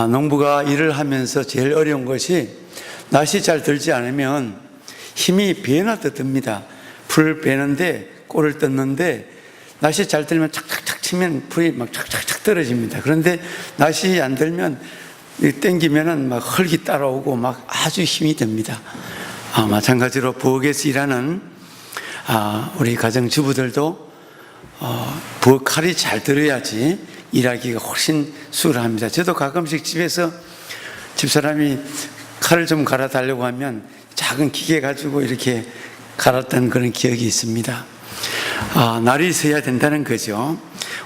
농부가 일을 하면서 제일 어려운 것이 낫이 잘 들지 않으면 힘이 배나 더 듭니다. 풀을 베는데 꼴을 뜯는데 낫이 잘 들면 착착착 치면 풀이 막 착착착 떨어집니다. 그런데 낫이 안 들면 땡기면은 막 흙이 따라오고 막 아주 힘이 듭니다. 마찬가지로 부엌에서 일하는 우리 가정주부들도 부엌 칼이 잘 들어야지 일하기가 훨씬 수월합니다. 저도 가끔씩 집에서 집사람이 칼을 좀 갈아달라고 하면 작은 기계 가지고 이렇게 갈았던 그런 기억이 있습니다. 날이 서야 된다는 거죠.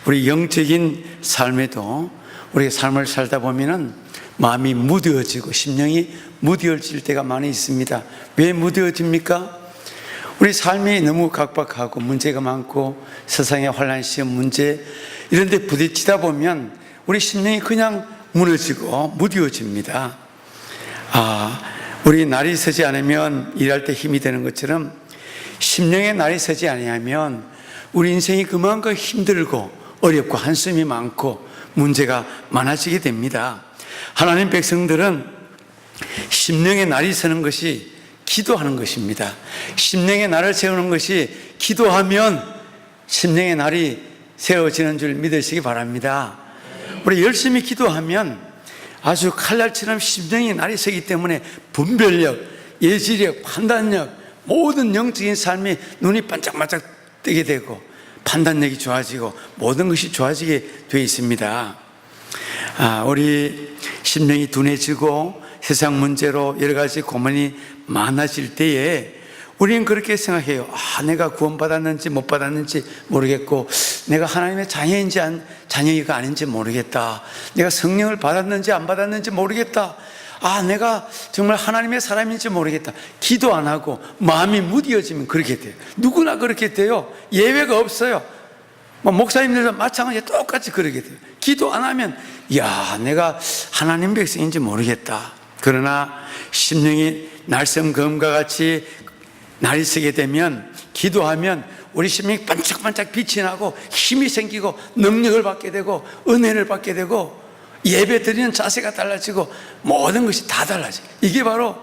우리 영적인 삶에도 우리가 삶을 살다 보면은 마음이 무뎌지고 심령이 무뎌질 때가 많이 있습니다. 왜 무뎌집니까? 우리 삶이 너무 각박하고 문제가 많고 세상의 환난 시험 문제 이런 데 부딪히다 보면 우리 심령이 그냥 무너지고 무뎌집니다. 우리 날이 서지 않으면 일할 때 힘이 되는 것처럼 심령의 날이 서지 않으면 우리 인생이 그만큼 힘들고 어렵고 한숨이 많고 문제가 많아지게 됩니다. 하나님 백성들은 심령의 날이 서는 것이 기도하는 것입니다. 심령의 날을 세우는 것이 기도하면 심령의 날이 세워지는 줄 믿으시기 바랍니다. 우리 열심히 기도하면 아주 칼날처럼 심령의 날이 서기 때문에 분별력, 예지력, 판단력, 모든 영적인 삶이 눈이 반짝반짝 뜨게 되고 판단력이 좋아지고 모든 것이 좋아지게 되어 있습니다. 우리 심령이 둔해지고 세상 문제로 여러 가지 고민이 많아질 때에 우리는 그렇게 생각해요. 내가 구원받았는지 못 받았는지 모르겠고 내가 하나님의 자녀인지 자녀가 아닌지 모르겠다. 내가 성령을 받았는지 안 받았는지 모르겠다. 내가 정말 하나님의 사람인지 모르겠다. 기도 안 하고 마음이 무뎌지면 그렇게 돼요. 누구나 그렇게 돼요. 예외가 없어요. 목사님들도 마찬가지로 똑같이 그렇게 돼요. 기도 안 하면 내가 하나님 백성인지 모르겠다. 그러나 심령이 날성검과 같이 날이 서게 되면 기도하면 우리 심령이 반짝반짝 빛이 나고 힘이 생기고 능력을 받게 되고 은혜를 받게 되고 예배 드리는 자세가 달라지고 모든 것이 다 달라져요. 이게 바로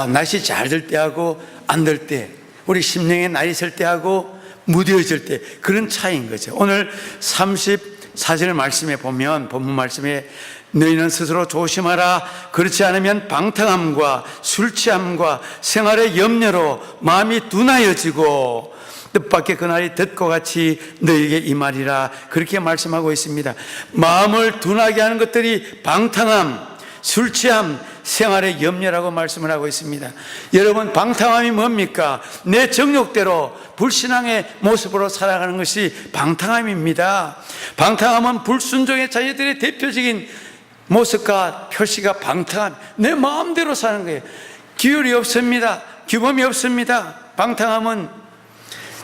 날씨 잘 들 때하고 안 들 때, 우리 심령의 날이 설 때하고 무뎌질 때 그런 차이인 거죠. 오늘 34절 말씀에 보면 본문 말씀에 너희는 스스로 조심하라. 그렇지 않으면 방탕함과 술취함과 생활의 염려로 마음이 둔하여지고 뜻밖의 그날이 덫과 같이 너희에게 임하리라. 그렇게 말씀하고 있습니다. 마음을 둔하게 하는 것들이 방탕함, 술취함, 생활의 염려라고 말씀을 하고 있습니다. 여러분, 방탕함이 뭡니까? 내 정욕대로 불신앙의 모습으로 살아가는 것이 방탕함입니다. 방탕함은 불순종의 자녀들의 대표적인 모습과 표시가 방탕함, 내 마음대로 사는 거예요. 규율이 없습니다. 규범이 없습니다. 방탕함은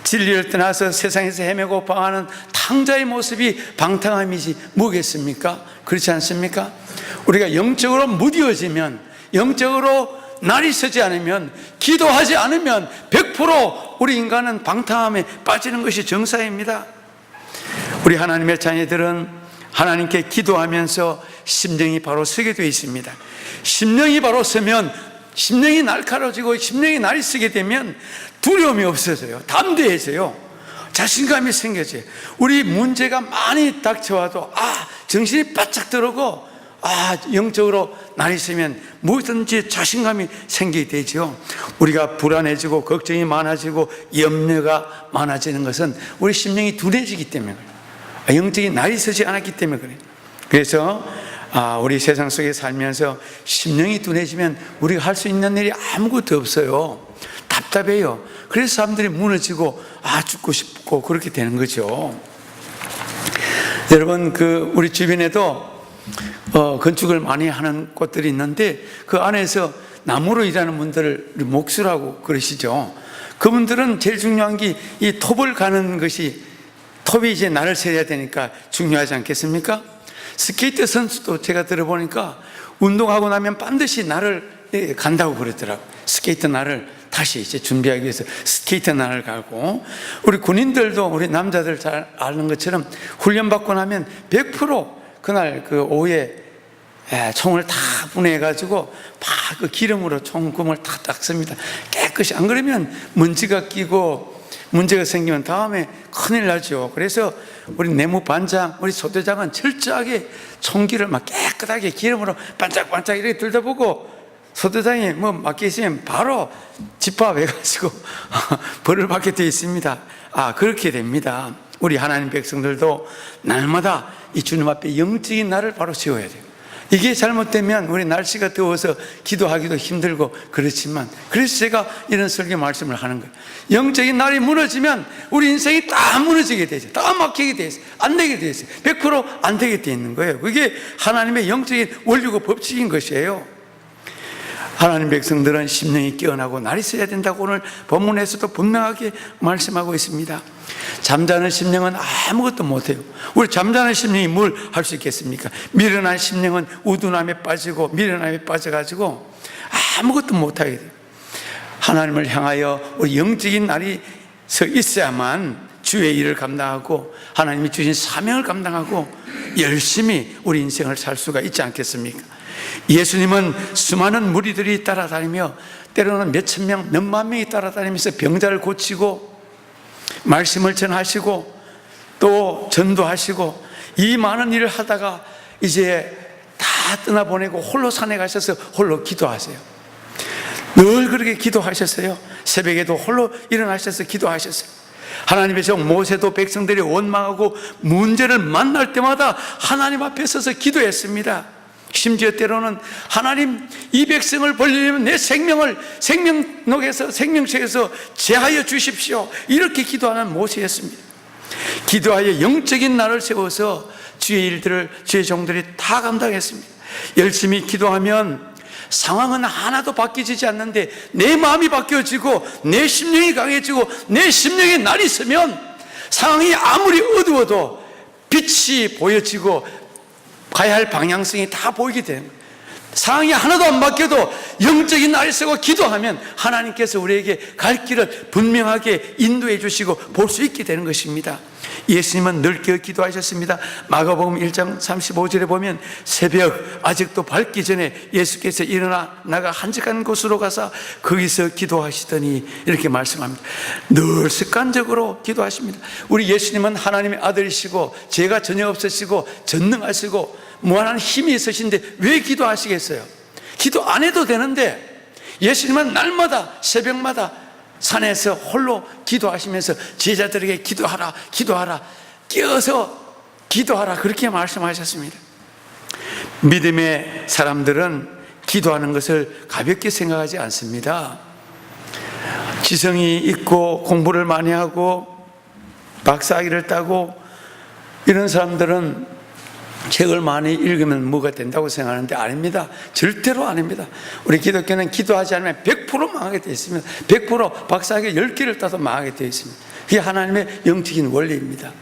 진리를 떠나서 세상에서 헤매고 방황하는 탕자의 모습이 방탕함이지 뭐겠습니까? 그렇지 않습니까? 우리가 영적으로 무뎌지면, 영적으로 날이 서지 않으면, 기도하지 않으면 100% 우리 인간은 방탕함에 빠지는 것이 정사입니다. 우리 하나님의 자녀들은 하나님께 기도하면서 심령이 바로 서게 되어 있습니다. 심령이 바로 서면, 심령이 날카로워지고 심령이 날이 서게 되면 두려움이 없어져요. 담대해져요. 자신감이 생겨져요. 우리 문제가 많이 닥쳐와도 정신이 바짝 들어오고 영적으로 날이 서면 무엇든지 자신감이 생기게 되죠. 우리가 불안해지고 걱정이 많아지고 염려가 많아지는 것은 우리 심령이 둔해지기 때문에 그래요. 영적인 날이 서지 않았기 때문에 그래요. 그래서 우리 세상 속에 살면서 심령이 둔해지면 우리가 할 수 있는 일이 아무것도 없어요. 답답해요. 그래서 사람들이 무너지고 죽고 싶고 그렇게 되는 거죠. 여러분, 우리 주변에도 건축을 많이 하는 곳들이 있는데 그 안에서 나무로 일하는 분들을 목수라고 그러시죠. 그분들은 제일 중요한 게 이 톱을 가는 것이, 톱이 이제 날을 세야 되니까 중요하지 않겠습니까? 스케이트 선수도 제가 들어보니까 운동하고 나면 반드시 날을 간다고 그러더라고요. 스케이트 날을 다시 이제 준비하기 위해서 스케이트 날을 가고, 우리 군인들도 우리 남자들 잘 아는 것처럼 훈련받고 나면 100% 그날 오후에 총을 다 분해해가지고 막 그 기름으로 총구멍을 다 닦습니다. 깨끗이. 안 그러면 먼지가 끼고 문제가 생기면 다음에 큰일 나죠. 그래서 우리 내무반장, 우리 소대장은 철저하게 총기를 막 깨끗하게 기름으로 반짝반짝 이렇게 들다보고 소대장이 뭐 맡겨 있으면 바로 집합해가지고 벌을 받게 되어 있습니다. 그렇게 됩니다. 우리 하나님 백성들도 날마다 이 주님 앞에 영적인 날을 바로 세워야 돼요. 이게 잘못되면 우리 날씨가 더워서 기도하기도 힘들고 그렇지만, 그래서 제가 이런 설교 말씀을 하는 거예요. 영적인 날이 무너지면 우리 인생이 다 무너지게 되죠. 다 막히게 되어 있어요. 안 되게 되어 있어요. 100% 안 되게 되어 있는 거예요. 그게 하나님의 영적인 원리고 법칙인 것이에요. 하나님 백성들은 심령이 깨어나고 날이 서야 된다고 오늘 본문에서도 분명하게 말씀하고 있습니다. 잠자는 심령은 아무것도 못해요. 우리 잠자는 심령이 뭘 할 수 있겠습니까? 미련한 심령은 우둔함에 빠지고 미련함에 빠져가지고 아무것도 못하게 돼요. 하나님을 향하여 우리 영적인 날이 서 있어야만 주의 일을 감당하고 하나님이 주신 사명을 감당하고 열심히 우리 인생을 살 수가 있지 않겠습니까? 예수님은 수많은 무리들이 따라다니며 때로는 몇천 명, 몇만 명이 따라다니면서 병자를 고치고 말씀을 전하시고 또 전도하시고 이 많은 일을 하다가 이제 다 떠나보내고 홀로 산에 가셔서 홀로 기도하세요. 늘 그렇게 기도하셨어요. 새벽에도 홀로 일어나셔서 기도하셨어요. 하나님의 종 모세도 백성들이 원망하고 문제를 만날 때마다 하나님 앞에 서서 기도했습니다. 심지어 때로는 하나님, 이 백성을 벌리려면 내 생명을 생명록에서 생명책에서 제하여 주십시오, 이렇게 기도하는 모세였습니다. 기도하여 영적인 날을 세워서 주의 일들을 주의 종들이 다 감당했습니다. 열심히 기도하면 상황은 하나도 바뀌지 않는데 내 마음이 바뀌어지고 내 심령이 강해지고 내 심령에 날이 서면 상황이 아무리 어두워도 빛이 보여지고 가야 할 방향성이 다 보이게 되는 거예요. 상황이 하나도 안 바뀌어도 영적인 날이 서고 기도하면 하나님께서 우리에게 갈 길을 분명하게 인도해 주시고 볼 수 있게 되는 것입니다. 예수님은 늘 기도하셨습니다. 마가복음 1장 35절에 보면 새벽 아직도 밝기 전에 예수께서 일어나 나가 한적한 곳으로 가서 거기서 기도하시더니 이렇게 말씀합니다. 늘 습관적으로 기도하십니다. 우리 예수님은 하나님의 아들이시고 죄가 전혀 없으시고 전능하시고 무한한 힘이 있으신데 왜 기도하시겠어요? 기도 안 해도 되는데 예수님은 날마다 새벽마다 산에서 홀로 기도하시면서 제자들에게 기도하라, 기도하라, 깨어서 기도하라, 그렇게 말씀하셨습니다. 믿음의 사람들은 기도하는 것을 가볍게 생각하지 않습니다. 지성이 있고 공부를 많이 하고 박사학위를 따고 이런 사람들은 책을 많이 읽으면 뭐가 된다고 생각하는데 아닙니다. 절대로 아닙니다. 우리 기독교는 기도하지 않으면 100% 망하게 되어 있습니다. 100% 박사학위 10개를 따도 망하게 되어 있습니다. 그게 하나님의 영적인 원리입니다.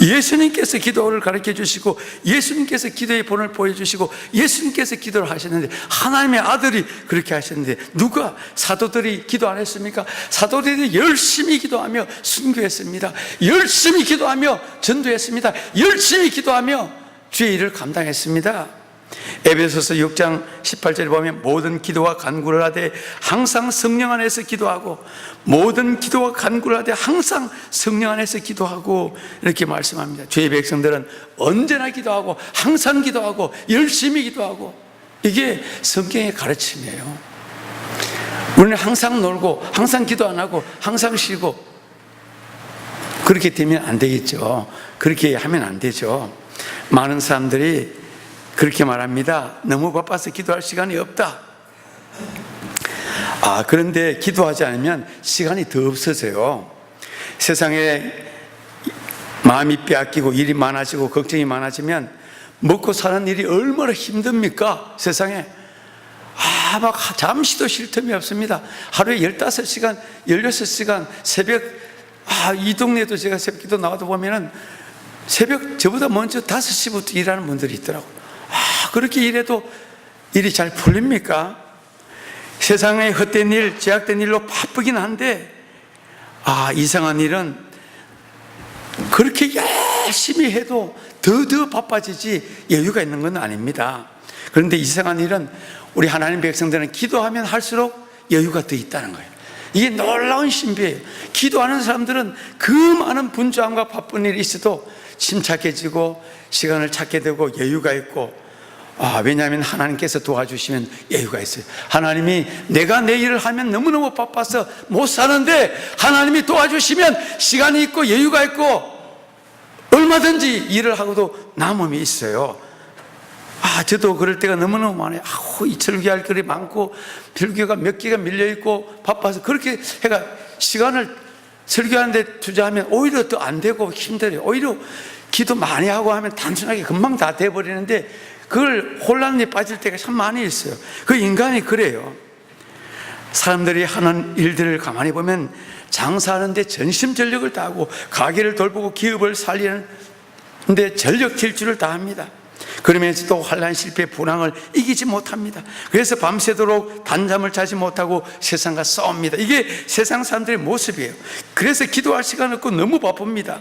예수님께서 기도를 가르쳐 주시고 예수님께서 기도의 본을 보여주시고 예수님께서 기도를 하셨는데 하나님의 아들이 그렇게 하셨는데 누가 사도들이 기도 안 했습니까? 사도들이 열심히 기도하며 순교했습니다. 열심히 기도하며 전도했습니다. 열심히 기도하며 주의 일을 감당했습니다. 에베소서 6장 18절에 보면 모든 기도와 간구를 하되 항상 성령 안에서 기도하고 모든 기도와 간구를 하되 항상 성령 안에서 기도하고 이렇게 말씀합니다. 주의 백성들은 언제나 기도하고 항상 기도하고 열심히 기도하고 이게 성경의 가르침이에요. 우리는 항상 놀고 항상 기도 안 하고 항상 쉬고 그렇게 되면 안 되겠죠. 그렇게 하면 안 되죠. 많은 사람들이 그렇게 말합니다. 너무 바빠서 기도할 시간이 없다. 그런데 기도하지 않으면 시간이 더 없어져요. 세상에 마음이 빼앗기고 일이 많아지고 걱정이 많아지면 먹고 사는 일이 얼마나 힘듭니까? 세상에 막 잠시도 쉴 틈이 없습니다. 하루에 15시간, 16시간 새벽 이 동네도 제가 새벽 기도 나와도 보면은 새벽 저보다 먼저 5시부터 일하는 분들이 있더라고요. 그렇게 일해도 일이 잘 풀립니까? 세상에 헛된 일, 제약된 일로 바쁘긴 한데 이상한 일은 그렇게 열심히 해도 더 바빠지지 여유가 있는 건 아닙니다. 그런데 이상한 일은 우리 하나님 백성들은 기도하면 할수록 여유가 더 있다는 거예요. 이게 놀라운 신비예요. 기도하는 사람들은 그 많은 분주함과 바쁜 일이 있어도 침착해지고 시간을 찾게 되고 여유가 있고, 왜냐하면 하나님께서 도와주시면 여유가 있어요. 하나님이 내가 내 일을 하면 너무너무 바빠서 못 사는데 하나님이 도와주시면 시간이 있고 여유가 있고 얼마든지 일을 하고도 남음이 있어요. 저도 그럴 때가 너무너무 많아요. 이 설교할 글이 많고 설교가 몇 개가 밀려있고 바빠서 그렇게 해가 시간을 설교하는데 투자하면 오히려 더 안 되고 힘들어요. 오히려 기도 많이 하고 하면 단순하게 금방 다 돼버리는데 그걸 혼란에 빠질 때가 참 많이 있어요. 그 인간이 그래요. 사람들이 하는 일들을 가만히 보면 장사하는데 전심전력을 다하고 가게를 돌보고 기업을 살리는데 전력 질주를 다합니다. 그러면서도 환난, 실패, 불황을 이기지 못합니다. 그래서 밤새도록 단잠을 자지 못하고 세상과 싸웁니다. 이게 세상 사람들의 모습이에요. 그래서 기도할 시간 없고 너무 바쁩니다.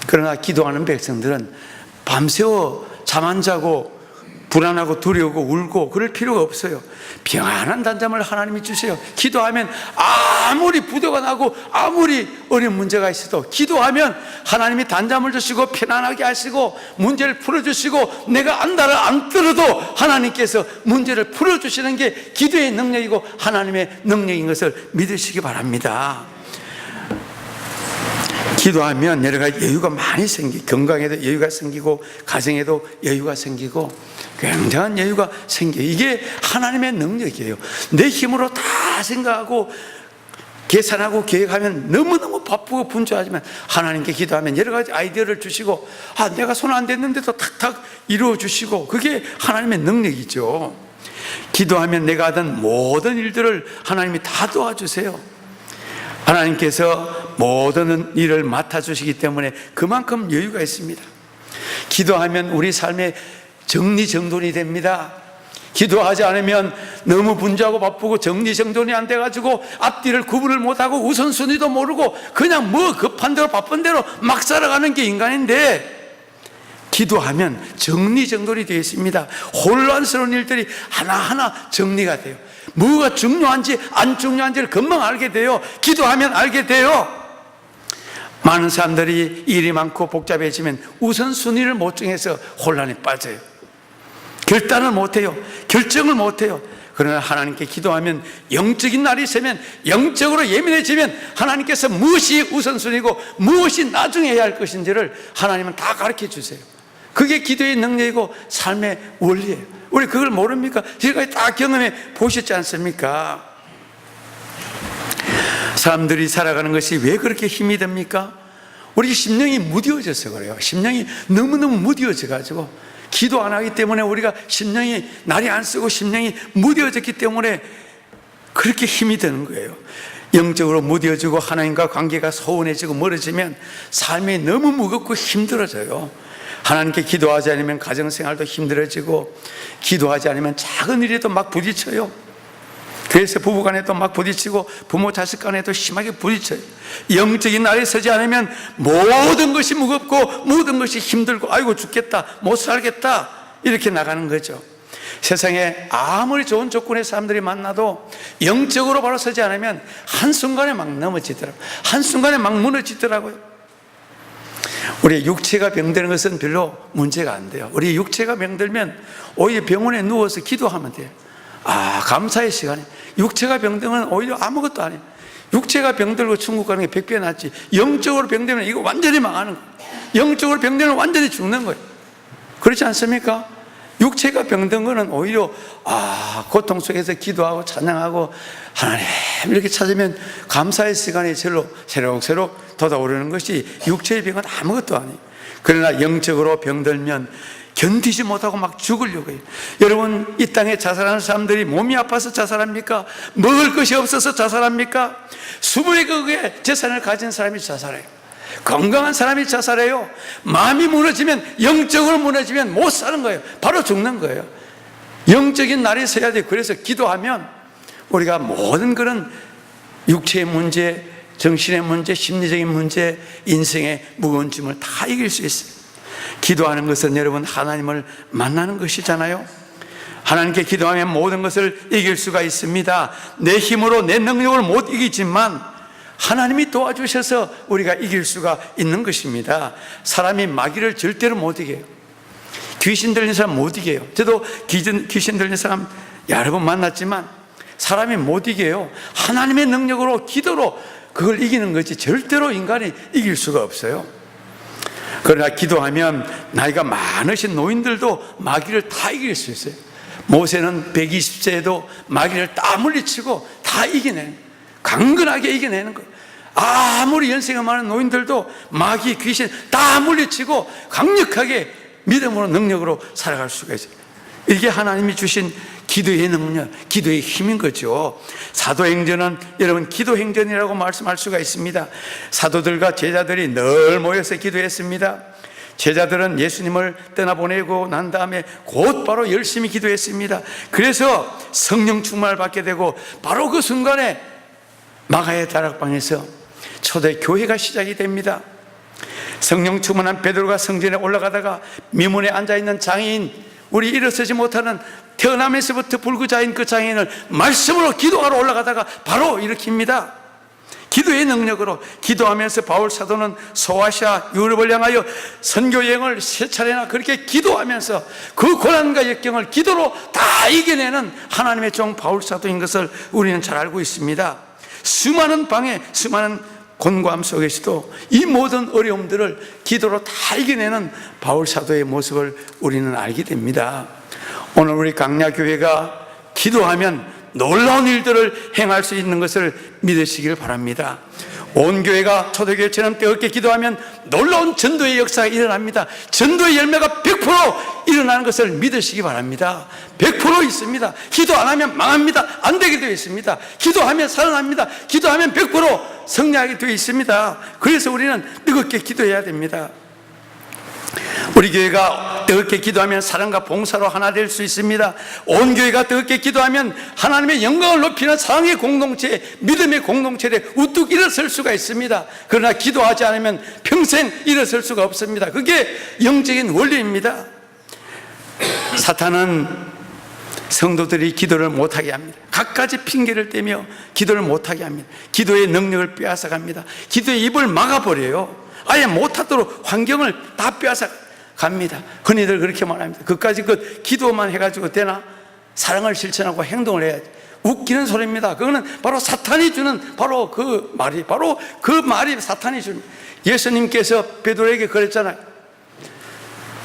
그러나 기도하는 백성들은 밤새워 잠 안 자고 불안하고 두려우고 울고 그럴 필요가 없어요. 평안한 단잠을 하나님이 주세요. 기도하면 아무리 부도가 나고 아무리 어려운 문제가 있어도 기도하면 하나님이 단잠을 주시고 편안하게 하시고 문제를 풀어주시고 내가 안달을 안 떨어도 하나님께서 문제를 풀어주시는 게 기도의 능력이고 하나님의 능력인 것을 믿으시기 바랍니다. 기도하면 여러 가지 여유가 많이 생기고 건강에도 여유가 생기고 가정에도 여유가 생기고 굉장한 여유가 생겨요. 이게 하나님의 능력이에요. 내 힘으로 다 생각하고 계산하고 계획하면 너무너무 바쁘고 분주하지만 하나님께 기도하면 여러 가지 아이디어를 주시고 내가 손 안 댔는데도 탁탁 이루어 주시고 그게 하나님의 능력이죠. 기도하면 내가 하던 모든 일들을 하나님이 다 도와주세요. 하나님께서 모든 일을 맡아주시기 때문에 그만큼 여유가 있습니다. 기도하면 우리 삶의 정리정돈이 됩니다. 기도하지 않으면 너무 분주하고 바쁘고 정리정돈이 안 돼가지고 앞뒤를 구분을 못하고 우선순위도 모르고 그냥 급한 대로 바쁜 대로 막 살아가는 게 인간인데, 기도하면 정리정돈이 되어 있습니다. 혼란스러운 일들이 하나하나 정리가 돼요. 뭐가 중요한지 안 중요한지를 금방 알게 돼요. 기도하면 알게 돼요. 많은 사람들이 일이 많고 복잡해지면 우선순위를 못 정해서 혼란에 빠져요. 결단을 못해요. 결정을 못해요. 그러나 하나님께 기도하면 영적인 날이 세면 영적으로 예민해지면 하나님께서 무엇이 우선순위고 무엇이 나중에 해야 할 것인지를 하나님은 다 가르쳐 주세요. 그게 기도의 능력이고 삶의 원리예요. 우리 그걸 모릅니까? 지금까지 다 경험해 보셨지 않습니까? 사람들이 살아가는 것이 왜 그렇게 힘이 듭니까? 우리 심령이 무뎌져서 그래요. 심령이 너무너무 무뎌져 가지고 기도 안 하기 때문에 우리가 심령이 날이 안 쓰고 심령이 무뎌졌기 때문에 그렇게 힘이 드는 거예요. 영적으로 무뎌지고 하나님과 관계가 소원해지고 멀어지면 삶이 너무 무겁고 힘들어져요. 하나님께 기도하지 않으면 가정생활도 힘들어지고 기도하지 않으면 작은 일에도 막 부딪혀요. 그래서 부부간에도 막 부딪히고 부모 자식 간에도 심하게 부딪혀요. 영적인 날이 서지 않으면 모든 것이 무겁고 모든 것이 힘들고 아이고 죽겠다 못 살겠다 이렇게 나가는 거죠. 세상에 아무리 좋은 조건의 사람들이 만나도 영적으로 바로 서지 않으면 한순간에 막 넘어지더라고요. 한순간에 막 무너지더라고요. 우리 육체가 병드는 것은 별로 문제가 안 돼요. 우리 육체가 병들면 오히려 병원에 누워서 기도하면 돼요. 감사의 시간에. 육체가 병들면 오히려 아무것도 안 해요. 육체가 병들고 천국 가는 게 100배 낫지. 영적으로 병들면 이거 완전히 망하는 거예요. 영적으로 병들면 완전히 죽는 거예요. 그렇지 않습니까? 육체가 병든 거는 오히려 고통 속에서 기도하고 찬양하고 하나님 이렇게 찾으면 감사의 시간이 절로 새록새록 돋아오르는 것이 육체의 병은 아무것도 아니에요. 그러나 영적으로 병들면 견디지 못하고 막 죽으려고 해요. 여러분, 이 땅에 자살하는 사람들이 몸이 아파서 자살합니까? 먹을 것이 없어서 자살합니까? 수백억의 그 재산을 가진 사람이 자살해요. 건강한 사람이 자살해요. 마음이 무너지면, 영적으로 무너지면 못 사는 거예요. 바로 죽는 거예요. 영적인 날이 서야 돼요. 그래서 기도하면 우리가 모든 그런 육체의 문제, 정신의 문제, 심리적인 문제, 인생의 무거운 짐을 다 이길 수 있어요. 기도하는 것은 여러분 하나님을 만나는 것이잖아요. 하나님께 기도하면 모든 것을 이길 수가 있습니다. 내 힘으로 내 능력을 못 이기지만 하나님이 도와주셔서 우리가 이길 수가 있는 것입니다. 사람이 마귀를 절대로 못 이겨요. 귀신 들린 사람 못 이겨요. 저도 귀신 들린 사람 여러 번 만났지만 사람이 못 이겨요. 하나님의 능력으로, 기도로 그걸 이기는 거지 절대로 인간이 이길 수가 없어요. 그러나 기도하면 나이가 많으신 노인들도 마귀를 다 이길 수 있어요. 모세는 120세에도 마귀를 다 물리치고 다 이겨내는, 강건하게 이겨내는 거예요. 아무리 연세가 많은 노인들도 마귀, 귀신 다 물리치고 강력하게 믿음으로, 능력으로 살아갈 수가 있어요. 이게 하나님이 주신 기도의 능력, 기도의 힘인 거죠. 사도행전은 여러분 기도행전이라고 말씀할 수가 있습니다. 사도들과 제자들이 늘 모여서 기도했습니다. 제자들은 예수님을 떠나보내고 난 다음에 곧바로 열심히 기도했습니다. 그래서 성령 충만을 받게 되고 바로 그 순간에 마가의 다락방에서 초대 교회가 시작이 됩니다. 성령 충만한 베드로가 성전에 올라가다가 미문에 앉아있는 장애인, 우리 일어서지 못하는 태어나면서부터 불구자인 그 장애인을 말씀으로 기도하러 올라가다가 바로 일으킵니다. 기도의 능력으로 기도하면서 바울 사도는 소아시아 유럽을 향하여 선교 여행을 3차례나 그렇게 기도하면서 그 고난과 역경을 기도로 다 이겨내는 하나님의 종 바울 사도인 것을 우리는 잘 알고 있습니다. 수많은 방해, 수많은 곤고함 속에서도 이 모든 어려움들을 기도로 다 이겨내는 바울 사도의 모습을 우리는 알게 됩니다. 오늘 우리 강야교회가 기도하면 놀라운 일들을 행할 수 있는 것을 믿으시길 바랍니다. 온 교회가 초대교회처럼 뜨겁게 기도하면 놀라운 전도의 역사가 일어납니다. 전도의 열매가 100% 일어나는 것을 믿으시기 바랍니다. 100% 있습니다. 기도 안 하면 망합니다. 안 되게 되어 있습니다. 기도하면 살아납니다. 기도하면 100% 승리하게 되어 있습니다. 그래서 우리는 뜨겁게 기도해야 됩니다. 우리 교회가 뜨겁게 기도하면 사랑과 봉사로 하나 될 수 있습니다. 온 교회가 뜨겁게 기도하면 하나님의 영광을 높이는 사랑의 공동체, 믿음의 공동체에 우뚝 일어설 수가 있습니다. 그러나 기도하지 않으면 평생 일어설 수가 없습니다. 그게 영적인 원리입니다. 사탄은 성도들이 기도를 못하게 합니다. 갖가지 핑계를 대며 기도를 못하게 합니다. 기도의 능력을 빼앗아갑니다. 기도의 입을 막아버려요. 아예 못하도록 환경을 다 빼앗아 갑니다. 흔히들 그렇게 말합니다. 그까지 기도만 해가지고 되나? 사랑을 실천하고 행동을 해야지. 웃기는 소리입니다. 그거는 바로 사탄이 주는 바로 그 말이 사탄이 주는. 예수님께서 베드로에게 그랬잖아요.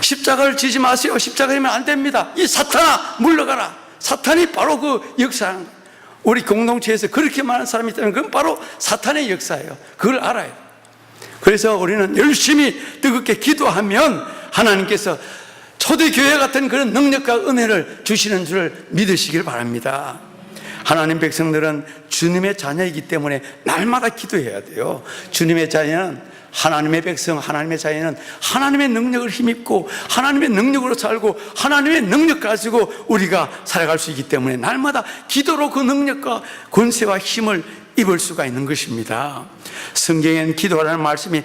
십자가를 지지 마세요. 십자가이면 안 됩니다. 이 사탄아 물러가라. 사탄이 바로 그 역사하는 거예요. 우리 공동체에서 그렇게 많은 사람이 있다면 그건 바로 사탄의 역사예요. 그걸 알아요. 그래서 우리는 열심히 뜨겁게 기도하면 하나님께서 초대교회 같은 그런 능력과 은혜를 주시는 줄을 믿으시길 바랍니다. 하나님 백성들은 주님의 자녀이기 때문에 날마다 기도해야 돼요. 주님의 자녀는 하나님의 백성, 하나님의 자녀는 하나님의 능력을 힘입고 하나님의 능력으로 살고 하나님의 능력 가지고 우리가 살아갈 수 있기 때문에 날마다 기도로 그 능력과 권세와 힘을 입을 수가 있는 것입니다. 성경에는 기도하라는 말씀이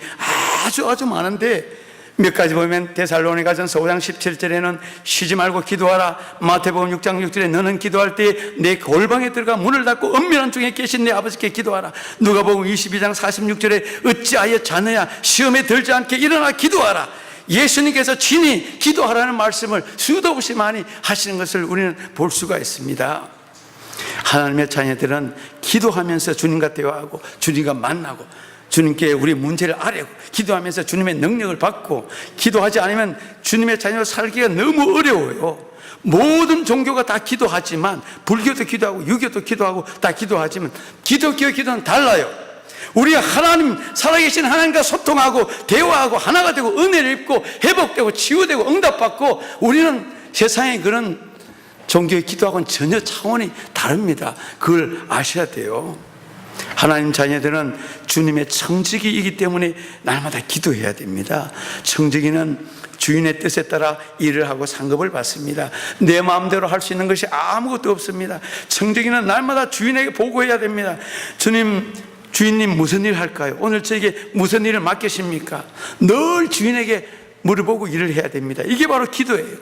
아주 많은데 몇 가지 보면 데살로니가전서 5장 17절에는 쉬지 말고 기도하라. 마태복음 6장 6절에 너는 기도할 때 내 골방에 들어가 문을 닫고 은밀한 중에 계신 내 아버지께 기도하라. 누가복음 22장 46절에 어찌하여 자느냐 시험에 들지 않게 일어나 기도하라. 예수님께서 친히 기도하라는 말씀을 수도 없이 많이 하시는 것을 우리는 볼 수가 있습니다. 하나님의 자녀들은 기도하면서 주님과 대화하고 주님과 만나고 주님께 우리 문제를 아뢰고 기도하면서 주님의 능력을 받고, 기도하지 않으면 주님의 자녀로 살기가 너무 어려워요. 모든 종교가 다 기도하지만, 불교도 기도하고 유교도 기도하고 다 기도하지만 기독교의 기도는 달라요. 우리 하나님, 살아계신 하나님과 소통하고 대화하고 하나가 되고 은혜를 입고 회복되고 치유되고 응답받고, 우리는 세상의 그런 종교의 기도하고는 전혀 차원이 다릅니다. 그걸 아셔야 돼요. 하나님 자녀들은 주님의 청지기이기 때문에 날마다 기도해야 됩니다. 청지기는 주인의 뜻에 따라 일을 하고 상급을 받습니다. 내 마음대로 할 수 있는 것이 아무것도 없습니다. 청지기는 날마다 주인에게 보고해야 됩니다. 주인님 무슨 일 할까요? 오늘 저에게 무슨 일을 맡기십니까? 늘 주인에게 물어보고 일을 해야 됩니다. 이게 바로 기도예요.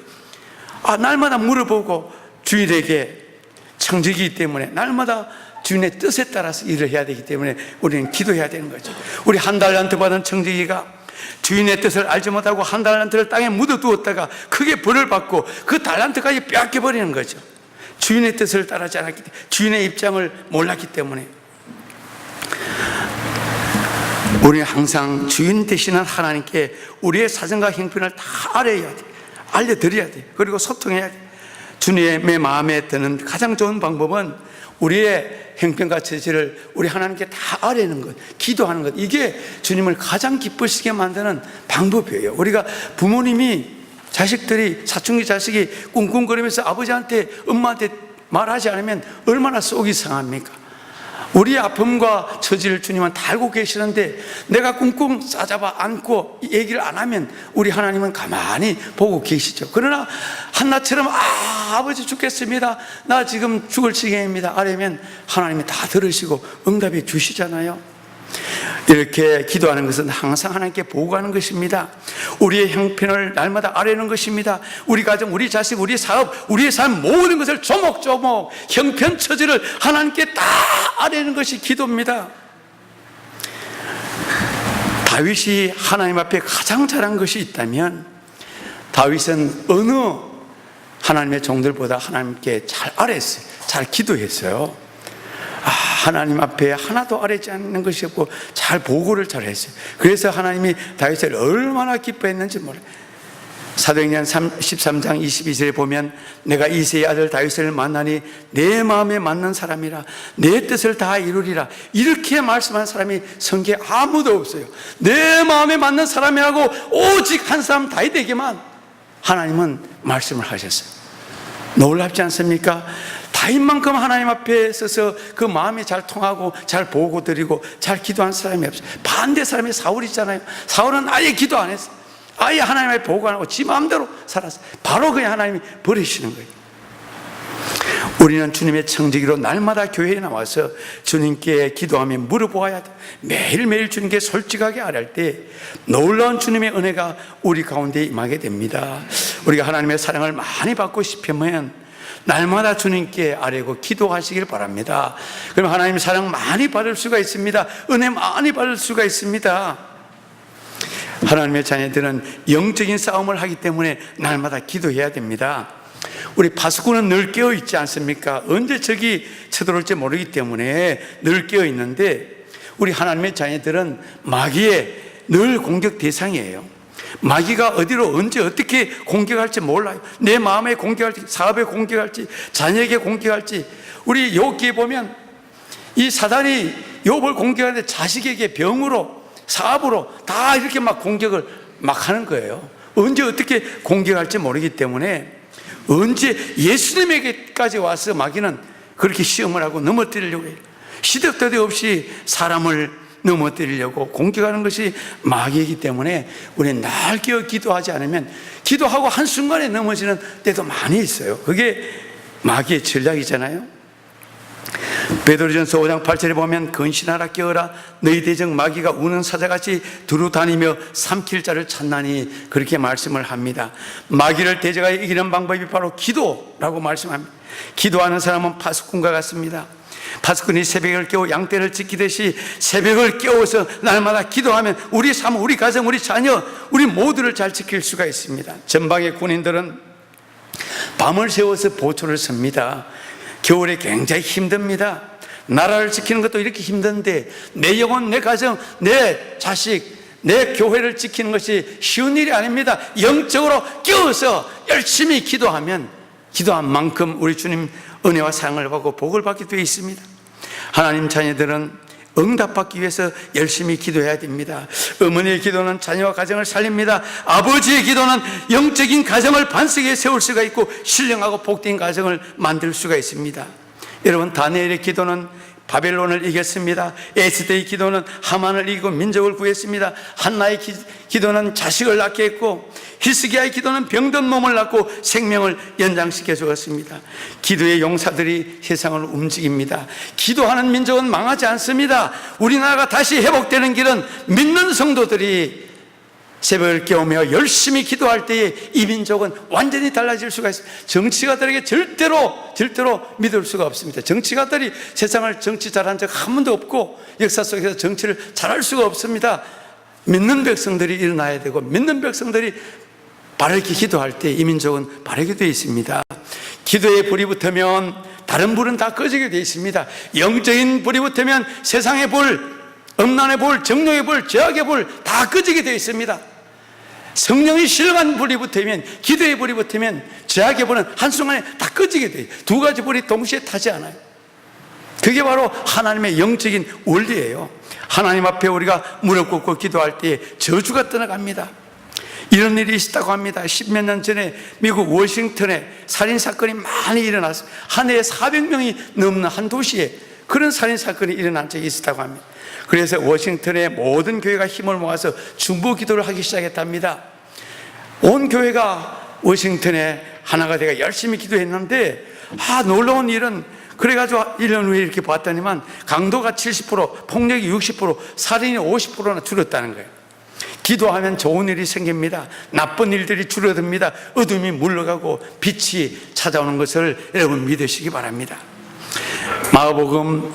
날마다 물어보고 주인에게 청지기이기 때문에 날마다 주인의 뜻에 따라서 일을 해야 되기 때문에 우리는 기도해야 되는 거죠. 우리 한 달란트 받은 청지기가 주인의 뜻을 알지 못하고 한 달란트를 땅에 묻어두었다가 크게 벌을 받고 그 달란트까지 빼앗겨버리는 거죠. 주인의 뜻을 따르지 않았기 때문에, 주인의 입장을 몰랐기 때문에. 우리는 항상 주인 되시는 하나님께 우리의 사정과 형편을 다 알아야 돼. 알려드려야 돼. 그리고 소통해야 돼. 주님의 마음에 드는 가장 좋은 방법은 우리의 형편과 처지를 우리 하나님께 다 아뢰는 것, 기도하는 것, 이게 주님을 가장 기쁘시게 만드는 방법이에요. 우리가 부모님이 자식들이, 사춘기 자식이 꿍꿍거리면서 아버지한테, 엄마한테 말하지 않으면 얼마나 속이 상합니까? 우리의 아픔과 처지를 주님은 다 알고 계시는데 내가 꿍꿍 싸잡아 안고 얘기를 안 하면 우리 하나님은 가만히 보고 계시죠. 그러나 한나처럼 아버지 죽겠습니다, 나 지금 죽을 지경입니다 아뢰면 하나님이 다 들으시고 응답해 주시잖아요. 이렇게 기도하는 것은 항상 하나님께 보고하는 것입니다. 우리의 형편을 날마다 아뢰는 것입니다. 우리 가정, 우리 자식, 우리 사업, 우리의 삶 모든 것을 조목조목 형편 처지를 하나님께 다 아뢰는 것이 기도입니다. 다윗이 하나님 앞에 가장 잘한 것이 있다면 다윗은 어느 하나님의 종들보다 하나님께 잘 아뢰었어요. 잘 기도했어요. 하나님 앞에 하나도 아뢰지 않는 것이 없고 잘 보고를 잘 했어요. 그래서 하나님이 다윗을 얼마나 기뻐했는지 몰라요. 사도행전 13장 22절에 보면 내가 이새의 아들 다윗을 만나니 내 마음에 맞는 사람이라 내 뜻을 다 이루리라, 이렇게 말씀한 사람이 성경에 아무도 없어요. 내 마음에 맞는 사람이라고 오직 한 사람 다윗에게만 하나님은 말씀을 하셨어요. 놀랍지 않습니까? 다윗만큼 하나님 앞에 서서 그 마음이 잘 통하고 잘 보고 드리고 잘 기도한 사람이 없어요. 반대 사람이 사울이잖아요. 사울은 아예 기도 안 했어요. 아예 하나님 앞에 보고 안 하고 지 마음대로 살았어요. 바로 그냥 하나님이 버리시는 거예요. 우리는 주님의 청지기로 날마다 교회에 나와서 주님께 기도하며 물어보아야 돼요. 매일매일 주님께 솔직하게 아뢰할 때 놀라운 주님의 은혜가 우리 가운데 임하게 됩니다. 우리가 하나님의 사랑을 많이 받고 싶으면 날마다 주님께 아뢰고 기도하시길 바랍니다. 그럼 하나님 사랑 많이 받을 수가 있습니다. 은혜 많이 받을 수가 있습니다. 하나님의 자녀들은 영적인 싸움을 하기 때문에 날마다 기도해야 됩니다. 우리 파수꾼은 늘 깨어 있지 않습니까? 언제 적이 쳐들어올지 모르기 때문에 늘 깨어 있는데 우리 하나님의 자녀들은 마귀의 늘 공격 대상이에요. 마귀가 어디로 언제 어떻게 공격할지 몰라요. 내 마음에 공격할지, 사업에 공격할지, 자녀에게 공격할지. 우리 욥기에 보면 이 사단이 욥을 공격하는데 자식에게 병으로, 사업으로 다 이렇게 막 공격을 막 하는 거예요. 언제 어떻게 공격할지 모르기 때문에 언제 예수님에게까지 와서 마귀는 그렇게 시험을 하고 넘어뜨리려고 해요. 시도 때도 없이 사람을 넘어뜨리려고 공격하는 것이 마귀이기 때문에 우리는 날 깨어 기도하지 않으면 기도하고 한순간에 넘어지는 때도 많이 있어요. 그게 마귀의 전략이잖아요. 베드로전서 5장 8절에 보면 근신하라 깨어라 너희 대적 마귀가 우는 사자같이 두루다니며 삼킬 자를 찾나니 그렇게 말씀을 합니다. 마귀를 대적하여 이기는 방법이 바로 기도라고 말씀합니다. 기도하는 사람은 파수꾼과 같습니다. 파수꾼이 새벽을 깨워 양떼를 지키듯이 새벽을 깨워서 날마다 기도하면 우리 삶, 우리 가정, 우리 자녀, 우리 모두를 잘 지킬 수가 있습니다. 전방의 군인들은 밤을 새워서 보초를 섭니다. 겨울에 굉장히 힘듭니다. 나라를 지키는 것도 이렇게 힘든데 내 영혼, 내 가정, 내 자식, 내 교회를 지키는 것이 쉬운 일이 아닙니다. 영적으로 깨워서 열심히 기도하면 기도한 만큼 우리 주님 은혜와 사랑을 받고 복을 받게 되어 있습니다. 하나님 자녀들은 응답받기 위해서 열심히 기도해야 됩니다. 어머니의 기도는 자녀와 가정을 살립니다. 아버지의 기도는 영적인 가정을 반석에 세울 수가 있고 신령하고 복된 가정을 만들 수가 있습니다. 여러분, 다니엘의 기도는 바벨론을 이겼습니다. 에스더의 기도는 하만을 이기고 민족을 구했습니다. 한나의 기도는 자식을 낳게 했고 히스기야의 기도는 병든 몸을 낳고 생명을 연장시켜 주었습니다. 기도의 용사들이 세상을 움직입니다. 기도하는 민족은 망하지 않습니다. 우리나라가 다시 회복되는 길은 믿는 성도들이 새벽을 깨우며 열심히 기도할 때에 이 민족은 완전히 달라질 수가 있습니다. 정치가들에게 절대로 믿을 수가 없습니다. 정치가들이 세상을 정치 잘한 적 한 번도 없고 역사 속에서 정치를 잘할 수가 없습니다. 믿는 백성들이 일어나야 되고 믿는 백성들이 바르게 기도할 때 이 민족은 바르게 되어 있습니다. 기도에 불이 붙으면 다른 불은 다 꺼지게 되어 있습니다. 영적인 불이 붙으면 세상의 불, 음란의 불, 정욕의 불, 죄악의 불 다 꺼지게 되어 있습니다. 성령이 실어간 불이 붙으면, 기도의 불이 붙으면 죄악의 불은 한순간에 다 꺼지게 돼요. 두 가지 불이 동시에 타지 않아요. 그게 바로 하나님의 영적인 원리예요. 하나님 앞에 우리가 무릎 꿇고 기도할 때에 저주가 떠나갑니다. 이런 일이 있었다고 합니다. 10몇 년 전에 미국 워싱턴에 살인사건이 많이 일어났습니다. 한 해에 400명이 넘는 한 도시에 그런 살인사건이 일어난 적이 있었다고 합니다. 그래서 워싱턴의 모든 교회가 힘을 모아서 중보 기도를 하기 시작했답니다. 온 교회가 워싱턴에 하나가 되어 열심히 기도했는데 놀라운 일은, 그래가지고 1년 후에 이렇게 봤더니만 강도가 70%, 폭력이 60%, 살인이 50%나 줄었다는 거예요. 기도하면 좋은 일이 생깁니다. 나쁜 일들이 줄어듭니다. 어둠이 물러가고 빛이 찾아오는 것을 여러분 믿으시기 바랍니다. 마가복음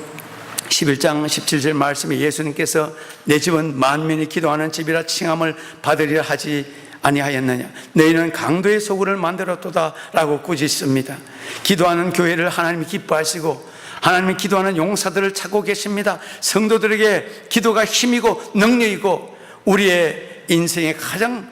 11장 17절 말씀에 예수님께서 내 집은 만민이 기도하는 집이라 칭함을 받으리라 하지 아니하였느냐. 너희는 강도의 소굴을 만들었도다 라고 꾸짖습니다. 기도하는 교회를 하나님이 기뻐하시고 하나님이 기도하는 용사들을 찾고 계십니다. 성도들에게 기도가 힘이고 능력이고 우리의 인생의 가장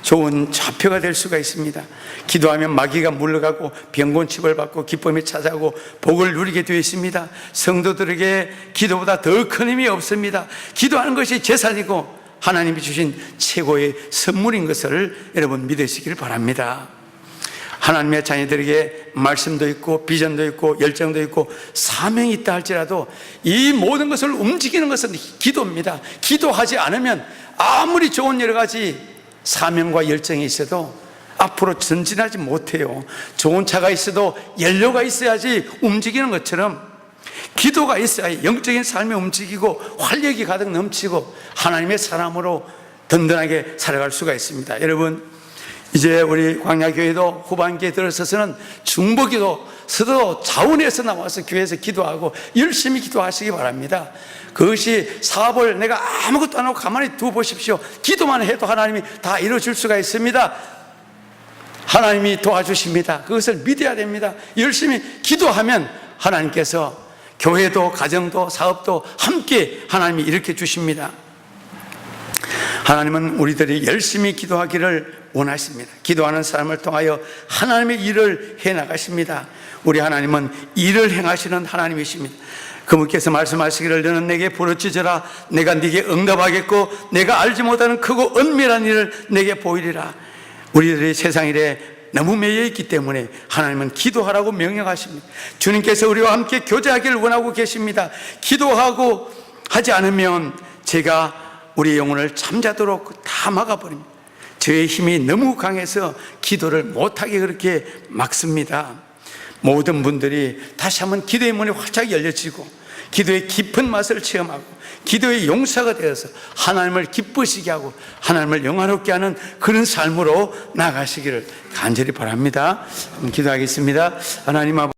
좋은 좌표가 될 수가 있습니다. 기도하면 마귀가 물러가고 병곤칩을 받고 기쁨이 찾아오고 복을 누리게 되어 있습니다. 성도들에게 기도보다 더 큰 힘이 없습니다. 기도하는 것이 재산이고 하나님이 주신 최고의 선물인 것을 여러분 믿으시길 바랍니다. 하나님의 자녀들에게 말씀도 있고 비전도 있고 열정도 있고 사명이 있다 할지라도 이 모든 것을 움직이는 것은 기도입니다. 기도하지 않으면 아무리 좋은 여러 가지 사명과 열정이 있어도 앞으로 전진하지 못해요. 좋은 차가 있어도 연료가 있어야지 움직이는 것처럼 기도가 있어야 영적인 삶이 움직이고 활력이 가득 넘치고 하나님의 사람으로 든든하게 살아갈 수가 있습니다. 여러분, 이제 우리 광야교회도 후반기에 들어서서는 중보기도 서도 자원에서 나와서 교회에서 기도하고 열심히 기도하시기 바랍니다. 그것이 사업을 내가 아무것도 안 하고 가만히 두어보십시오. 기도만 해도 하나님이 다 이루어줄 수가 있습니다. 하나님이 도와주십니다. 그것을 믿어야 됩니다. 열심히 기도하면 하나님께서 교회도 가정도 사업도 함께 하나님이 일으켜 주십니다. 하나님은 우리들이 열심히 기도하기를 원하십니다. 기도하는 사람을 통하여 하나님의 일을 해나가십니다. 우리 하나님은 일을 행하시는 하나님이십니다. 그분께서 말씀하시기를 너는 내게 부르짖으라 내가 네게 응답하겠고 내가 알지 못하는 크고 은밀한 일을 내게 보이리라. 우리들이 세상 일에 너무 매여 있기 때문에 하나님은 기도하라고 명령하십니다. 주님께서 우리와 함께 교제하기를 원하고 계십니다. 기도하고 하지 않으면 제가 우리의 영혼을 잠자도록 다 막아버립니다. 저의 힘이 너무 강해서 기도를 못하게 그렇게 막습니다. 모든 분들이 다시 한번 기도의 문이 활짝 열려지고 기도의 깊은 맛을 체험하고 기도의 용사가 되어서 하나님을 기쁘시게 하고 하나님을 영화롭게 하는 그런 삶으로 나가시기를 간절히 바랍니다. 기도하겠습니다. 하나님 아버지,